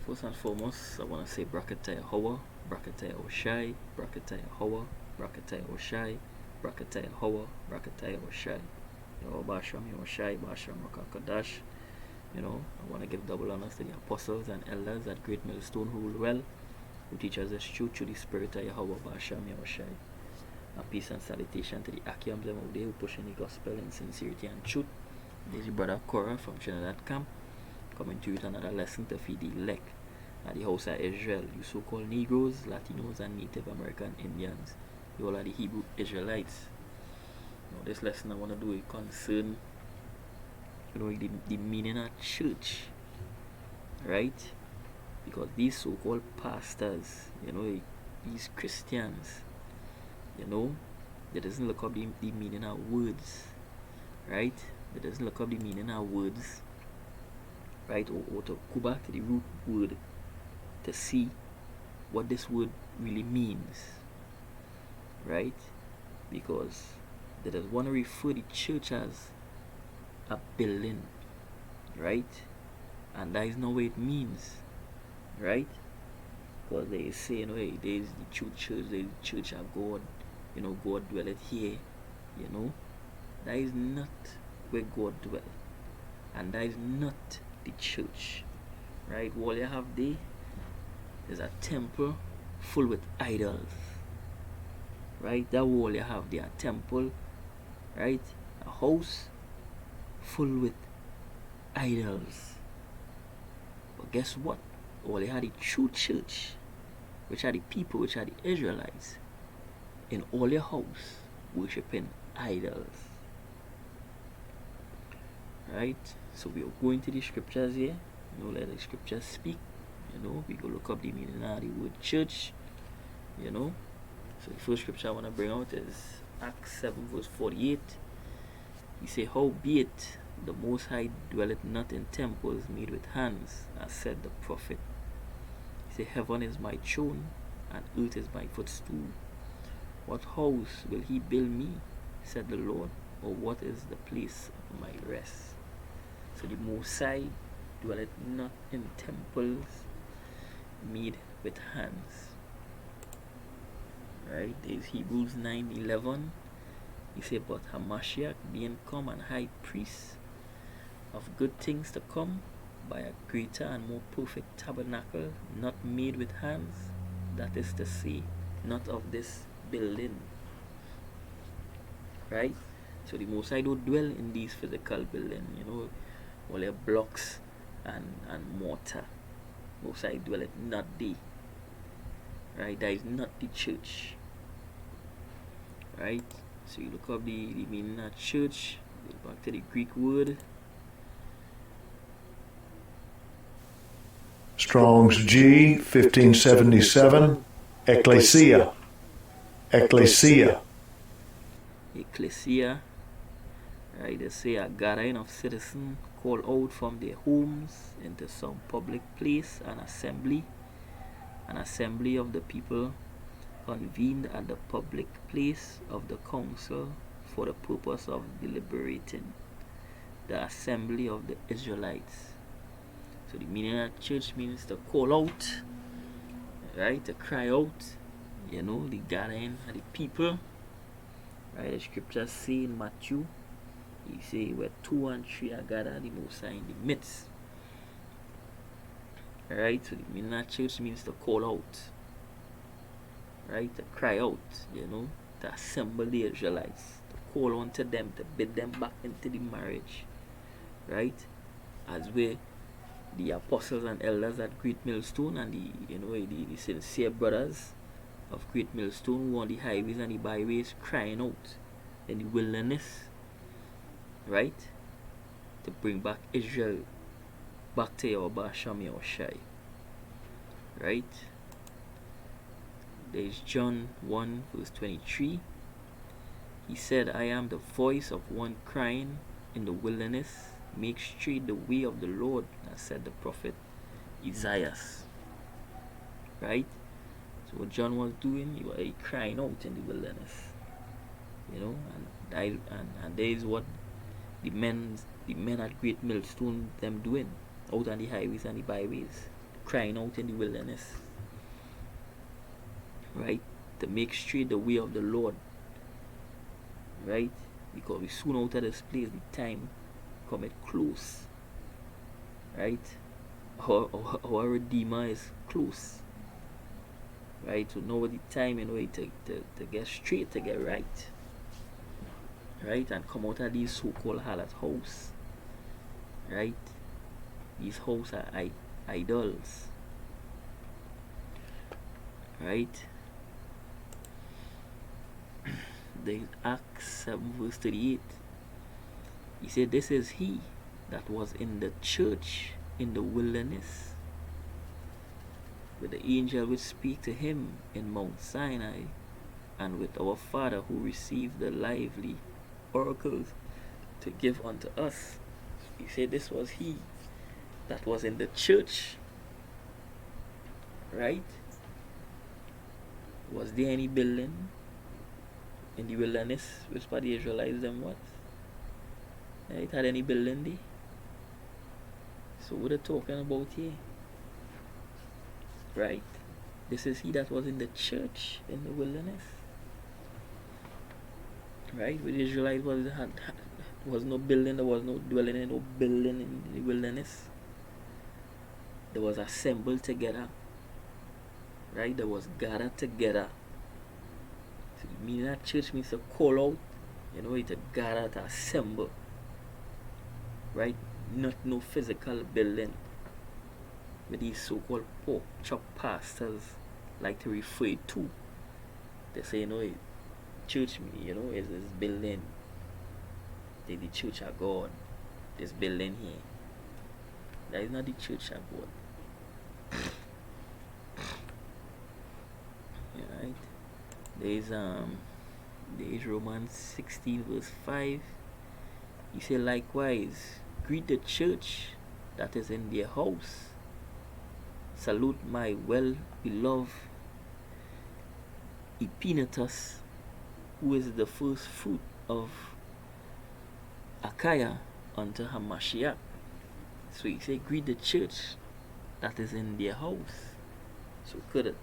First and foremost, I want to say Brakataya Hawa, Brakataya Oshai, Brakataya Hawa, Brakataya Oshai, Brakataya Hawa, Brakataya Oshai. Basham Oshai, Basham Rakakadash. I want to give double honors to the apostles and elders at Great Millstone who rule well, who teach us the truth through the Spirit of Yahweh, Basham Oshai. And peace and salutation to the Akiams out there who pushing the gospel in sincerity and truth. This is brother Cora from Trinidad Camp, coming to you with another lesson to feed the elect at the house of Israel, you so-called Negroes, Latinos, and Native American Indians. You all are the Hebrew Israelites. This lesson I want to do is concern, the meaning of church, right? Because these so-called pastors, these Christians, they doesn't look up the meaning of words, right? They doesn't look up the meaning of words, right? Or to go back to the root word to see what this word really means, right? Because they just want to refer the church as a building, right? And that is not what it means, right? Because they say, hey, there's the true church, there's the church of God, God dwelleth here, that is not where God dwells, and that is not the church, right? All you have there is a temple full with idols, right? That wall you have there, a temple, right? A house full with idols. But guess what? All you had the true church, which are the people, which are the Israelites, in all your house worshipping idols, right? So we are going to the scriptures here. Let the scriptures speak. We go look up the meaning of the word church. So the first scripture I want to bring out is Acts 7 verse 48. He say, howbeit the Most High dwelleth not in temples made with hands, as said the prophet. He say, heaven is my throne, and earth is my footstool. What house will he build me, said the Lord, or what is the place of my rest? So the Most High dwelleth not in temples made with hands. Right? There's Hebrews 9:11. He said, but Hamashiach being come and high priest of good things to come, by a greater and more perfect tabernacle, not made with hands, that is to say, not of this building. Right? So the Most High don't dwell in these physical buildings, all their blocks and mortar. Most High dwelleth not there. Right? That is not the church. Right? So you look up the meaning of church, go back to the Greek word. Strong's G 1577, ecclesia. Ecclesia. Ecclesia. Right, they say a gathering of citizens called out from their homes into some public place, an assembly of the people convened at the public place of the council for the purpose of deliberating. The assembly of the Israelites. So the meaning of church means to call out, right? To cry out, the gathering of the people. Right? The scriptures say in Matthew, he say where 2 and 3 are gathered, the Most High in the midst. Right? So the meaning of church means to call out, right? To cry out, to assemble the Israelites, to call on to them, to bid them back into the marriage, right? As where the apostles and elders at Great Millstone and the sincere brothers of Great Millstone who on the highways and the byways crying out in the wilderness, right? To bring back Israel back to Yahweh Shem Yahushai, right? There's John 1 verse 23. He said, I am the voice of one crying in the wilderness, make straight the way of the Lord, as said the prophet Isaiah. Right? So what John was doing, he was crying out in the wilderness. And there is what the men at Great Millstone them doing out on the highways and the byways, crying out in the wilderness, right? To make straight the way of the Lord, right? Because we soon out of this place, the time cometh close, right? Our Redeemer is close, right? So now the time, to get straight, to get right, right? And come out of these so-called harlot house, right? These house are idols, right? There's Acts 7 verse 38. He said, this is he that was in the church in the wilderness, with the angel which speak to him in Mount Sinai, and with our Father who received the lively oracles to give unto us. He said this was he that was in the church, right? Was there any building in the wilderness which by the Israelites them what? Right? Had any building there? So what are talking about here? Right? This is he that was in the church in the wilderness. Right? With the Israelites was no building, there was no dwelling in no building in the wilderness. There was assembled together. Right? There was gathered together. So meaning that church means to call out, to gather, to assemble. Right? Not no physical building. With these so-called pork chop pastors like to refer to. They say, church, is this building. The church of God. This building here. That is not the church of God. Right? There's Romans 16 verse 5. He said, likewise, greet the church that is in their house. Salute my well-beloved Epaenetus, who is the first fruit of Achaia unto Hamashiach. So he said, greet the church that is in their house. So could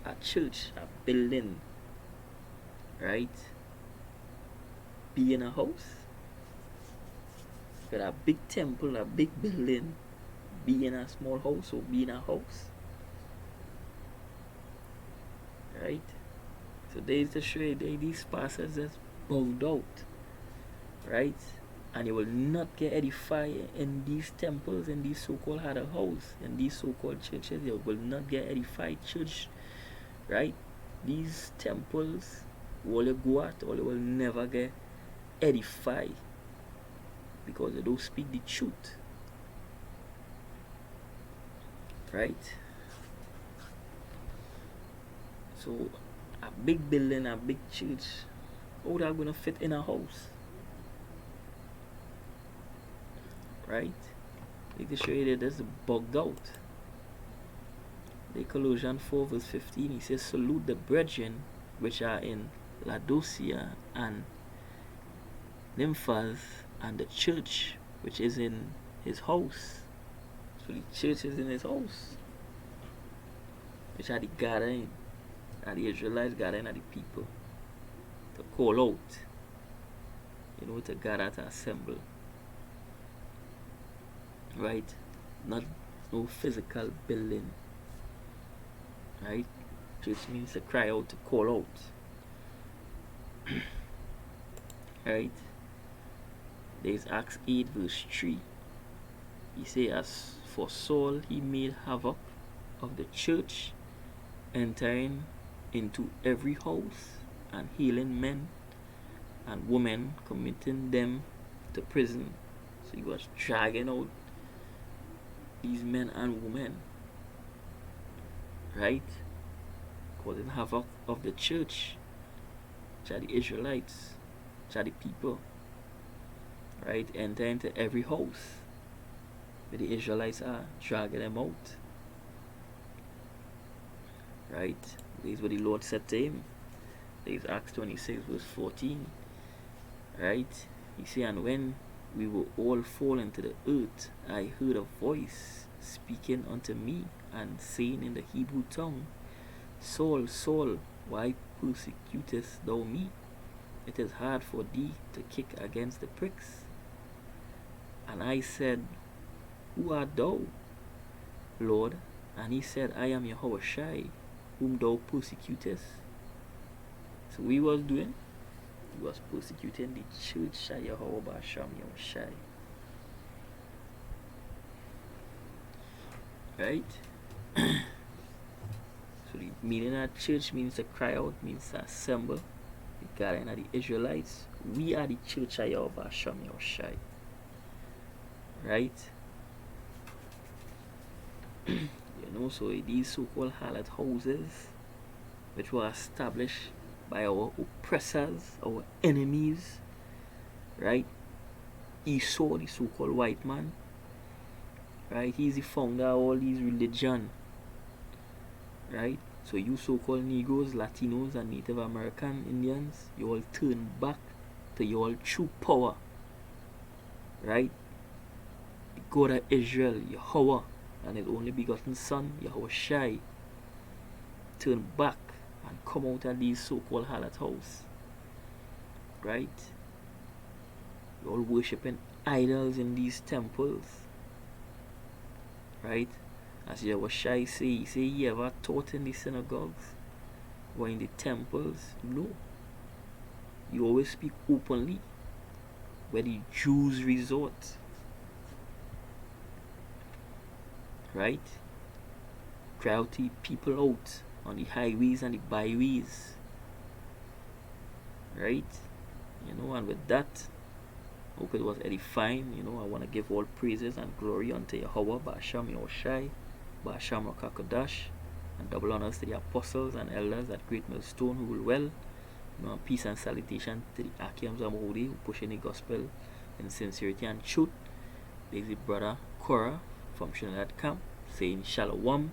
a church, a building, right, be in a house? Could a big temple, a big building be in a small house, or be in a house? Right? So there's the show you these pastors just bowed out, right? And you will not get edified in these temples, in these so-called harder house, in these so-called churches. You will not get edified church, right? These temples, all you go at, all you will never get edified, because they don't speak the truth, right? So a big building, a big church, how that gonna fit in a house, right? Like to show you that that's bugged out. The Colossians 4 verse 15, he says, salute the brethren which are in Laodicea and Nymphas, and the church which is in his house. So the church is in his house, which are the gathering, and the Israelites gathering are the people to call out, to gather, to assemble, right? Not no physical building, right? Church means to cry out, to call out, right? There's Acts 8 verse 3. He say, as for Saul, he made havoc of the church, entering into every house and healing men and women, committing them to prison. So he was dragging out these men and women, right? Causing havoc of the church, which are the Israelites, which are the people, right? Enter into every house where the Israelites are, dragging them out, right? This is what the Lord said to him. There's Acts 26 verse 14, right? He said, and when we were all fallen to the earth, I heard a voice speaking unto me and saying in the Hebrew tongue, Saul, Saul, why persecutest thou me? It is hard for thee to kick against the pricks. And I said, Who art thou, Lord? And he said, I am Yahushai, whom thou persecutest. So we was doing? He was persecuting the church of Yahweh Basham Yahushai. Right? So the meaning of church means to cry out, means to assemble. The gathering of the Israelites. We are the church of Yahweh Basham Yahushai. Right? So these so-called harlot houses, which were established by our oppressors, our enemies, right? Esau, the so-called white man, right? He's the founder of all these religions, right? So you so-called Negroes, Latinos, and Native American Indians, you all turn back to your true power, right? The God of Israel, Yahweh, and his only begotten son, Yahushai, turn back and come out of these so-called harlot house, right? You're all worshipping idols in these temples, right? As Yahushai say, he say, he ever taught in the synagogues or in the temples? No. You always speak openly where the Jews resort, right? Crowd people out on the highways and the byways, right? And with that, hope it was edifying. I want to give all praises and glory unto Yahweh Basham Yahushai, Basham Rakakadash, and double honors to the apostles and elders at Great Millstone who will well. Peace and salutation to the Akiams Amhodi who pushing the gospel in sincerity and truth. There's the brother Korah from Trinidad Camp saying Shalom.